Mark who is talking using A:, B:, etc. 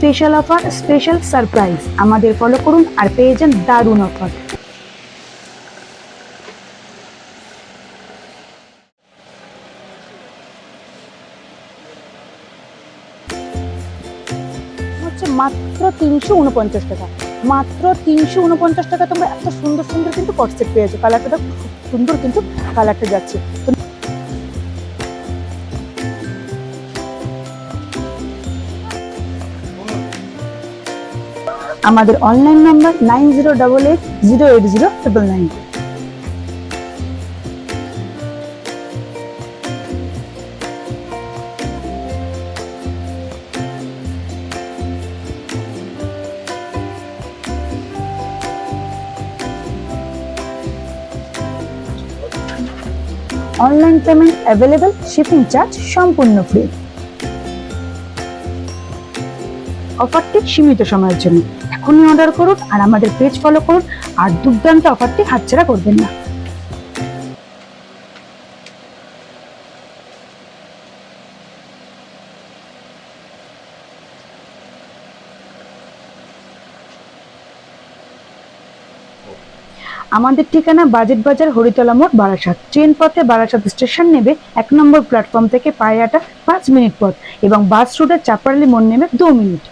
A: Special offer, special surprise. আমাদের follow করুন আর পেয়ে যান দারুণ অফার। হচ্ছে মাত্র 349 টাকা। মাত্র 349 টাকা তোমরা এত সুন্দর সুন্দর কিন্তু কটসেট পেয়েছো। কালারটা খুব সুন্দর কিন্তু কালারটা যাচ্ছে। আমাদের online number 9088080999। Online payment available, shipping charge সম্পূর্ণ ফ্রি। অফারটি সীমিত সময়ের জন্য। এখনই অর্ডার করুন আর আমাদের পেজ ফলো করুন, আর দুর্দান্ত অফারটি হাতছাড়া করবেন না। আমাদের ঠিকানা বাজেট বাজার, হরিতলা মোড়, বারাসাত। ট্রেন পথে বারাসাত স্টেশন নেবে 1 নম্বর প্ল্যাটফর্ম থেকে পায়ে হাঁটা 5 মিনিট পথ, এবং বাস রুটে চাপারালি মোড় নেবে 2 মিনিট।